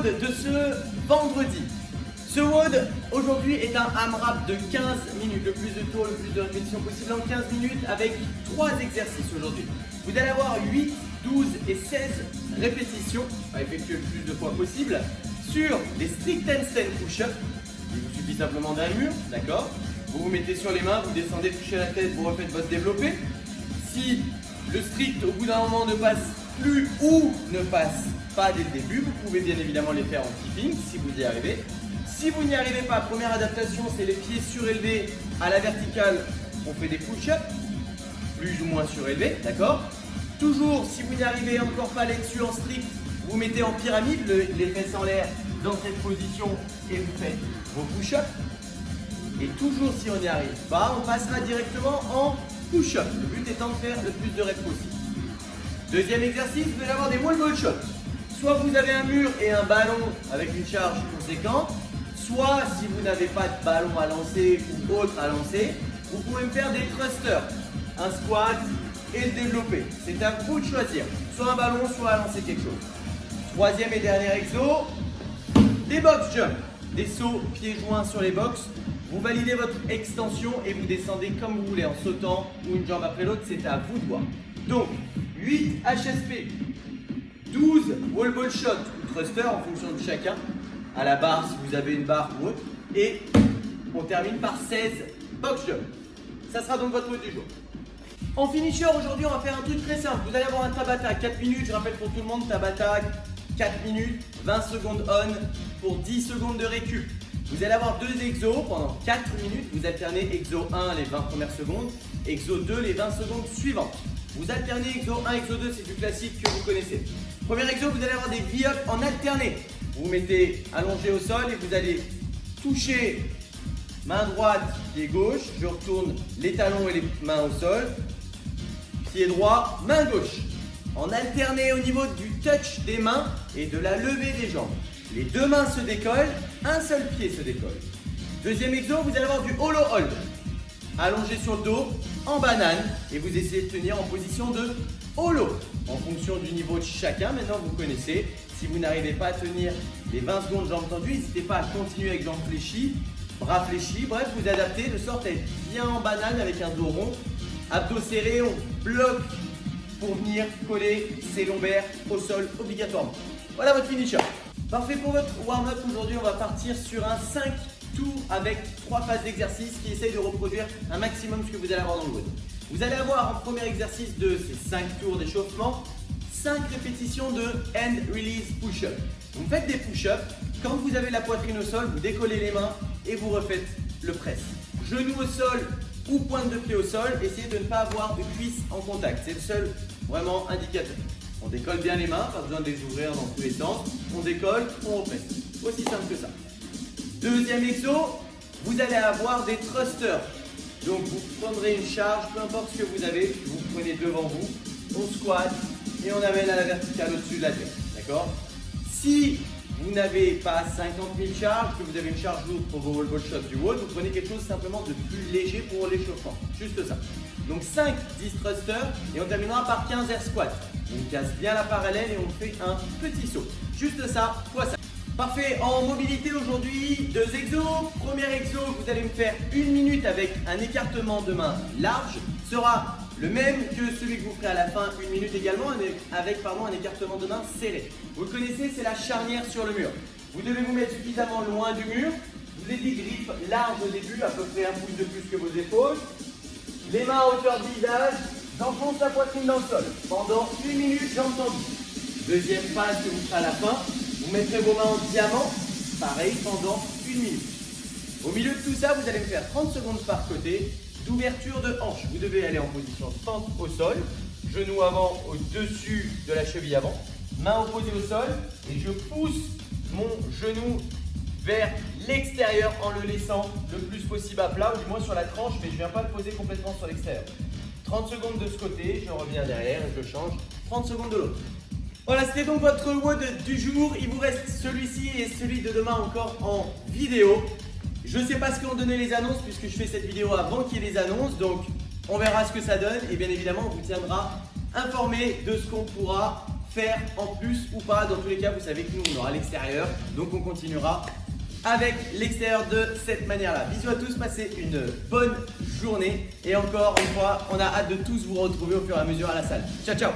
WOD de ce vendredi. Ce WOD aujourd'hui est un AMRAP de 15 minutes, le plus de tours, le plus de répétitions possible en 15 minutes avec 3 exercices aujourd'hui. Vous allez avoir 8, 12 et 16 répétitions à effectuer le plus de fois possible sur les strict handstand push-up. Il vous suffit simplement d'un mur, d'accord? Vous vous mettez sur les mains, vous descendez, touchez la tête, vous refaites votre développé. Si le strict au bout d'un moment ne passe plus ou ne passe pas dès le début, vous pouvez bien évidemment les faire en keeping si vous y arrivez. Si vous n'y arrivez pas, première adaptation, c'est les pieds surélevés à la verticale, on fait des push-ups, plus ou moins surélevés, d'accord? Toujours, si vous n'y arrivez encore pas là-dessus en strict, vous mettez en pyramide, les fesses en l'air dans cette position et vous faites vos push-ups. Et toujours, si on n'y arrive pas, on passera directement en push-up. Le but étant de faire le plus de reps possible. Deuxième exercice, vous allez avoir des wall ball shots. Soit vous avez un mur et un ballon avec une charge conséquente, soit si vous n'avez pas de ballon à lancer ou autre à lancer, vous pouvez me faire des thrusters, un squat et le développer. C'est à vous de choisir, soit un ballon, soit à lancer quelque chose. Troisième et dernier exo, des box jumps, des sauts pieds joints sur les box. Vous validez votre extension et vous descendez comme vous voulez en sautant ou une jambe après l'autre, c'est à vous de voir. Donc 8 HSP, 12 wall ball shot ou thruster en fonction de chacun, à la barre si vous avez une barre ou autre, et on termine par 16 box jump. Ça sera donc votre mot du jour. En finisher aujourd'hui, on va faire un truc très simple. Vous allez avoir un Tabata 4 minutes, je rappelle pour tout le monde, Tabata 4 minutes, 20 secondes on pour 10 secondes de récup. Vous allez avoir 2 exos pendant 4 minutes, vous alternez exo 1 les 20 premières secondes, exo 2 les 20 secondes suivantes. Vous alternez exo 1, exo 2, c'est du classique que vous connaissez. Premier exo, vous allez avoir des V-up en alterné. Vous vous mettez allongé au sol et vous allez toucher main droite, pied gauche. Je retourne les talons et les mains au sol. Pied droit, main gauche. En alterné au niveau du touch des mains et de la levée des jambes. Les deux mains se décollent, un seul pied se décolle. Deuxième exo, vous allez avoir du hollow hold. Allongé sur le dos, en banane, et vous essayez de tenir en position de hollow. En fonction du niveau de chacun, maintenant vous connaissez. Si vous n'arrivez pas à tenir les 20 secondes jambes tendues, n'hésitez pas à continuer avec jambes fléchies, bras fléchis. Bref, vous adaptez de sorte à être bien en banane avec un dos rond. Abdos serrés, on bloque pour venir coller ses lombaires au sol obligatoirement. Voilà votre finisher. Parfait pour votre warm-up. Aujourd'hui, on va partir sur un 5 tours avec 3 phases d'exercice qui essayent de reproduire un maximum ce que vous allez avoir dans le WOD. Vous allez avoir en premier exercice de ces 5 tours d'échauffement, 5 répétitions de hand release push-up. Vous faites des push-ups. Quand vous avez la poitrine au sol, vous décollez les mains et vous refaites le press. Genoux au sol ou pointe de pied au sol. Essayez de ne pas avoir de cuisses en contact. C'est le seul vraiment indicateur. On décolle bien les mains, pas besoin de les ouvrir dans tous les sens. On décolle, on represse. Aussi simple que ça. Deuxième exo, vous allez avoir des thrusters. Donc vous prendrez une charge, peu importe ce que vous avez, vous prenez devant vous, on squatte et on amène à la verticale au-dessus de la tête. D'accord? Si vous n'avez pas 50 000 charges, que vous avez une charge lourde pour vos wall ball shots du WOD, vous prenez quelque chose simplement de plus léger pour l'échauffement. Juste ça. Donc 5, 10 thrusters et on terminera par 15 air squats. On casse bien la parallèle et on fait un petit saut. Juste ça, fois ça. Parfait, en mobilité aujourd'hui, 2 exos. Premier exo, vous allez me faire 1 minute avec un écartement de main large. Sera le même que celui que vous ferez à la fin, 1 minute également, avec un écartement de main serré. Vous le connaissez, c'est la charnière sur le mur. Vous devez vous mettre suffisamment loin du mur. Je vous ai dit grip large au début, à peu près un pouce de plus que vos épaules. Les mains à hauteur du visage, j'enfonce la poitrine dans le sol. Pendant 1 minute, jambes tendues. Deuxième phase que vous ferez à la fin, vous mettrez vos mains en diamant, pareil, pendant 1 minute. Au milieu de tout ça, vous allez me faire 30 secondes par côté d'ouverture de hanche. Vous devez aller en position fente au sol, genou avant au-dessus de la cheville avant, main opposée au sol et je pousse mon genou vers l'extérieur en le laissant le plus possible à plat, ou du moins sur la tranche, mais je ne viens pas le poser complètement sur l'extérieur. 30 secondes de ce côté, je reviens derrière et je change 30 secondes de l'autre. Voilà, c'était donc votre WOD du jour. Il vous reste celui-ci et celui de demain encore en vidéo. Je ne sais pas ce qu'ont donné les annonces puisque je fais cette vidéo avant qu'il y ait les annonces. Donc, on verra ce que ça donne et bien évidemment, on vous tiendra informé de ce qu'on pourra faire en plus ou pas. Dans tous les cas, vous savez que nous, on aura l'extérieur. Donc, on continuera avec l'extérieur de cette manière-là. Bisous à tous, passez une bonne journée. Et encore une fois, on a hâte de tous vous retrouver au fur et à mesure à la salle. Ciao, ciao!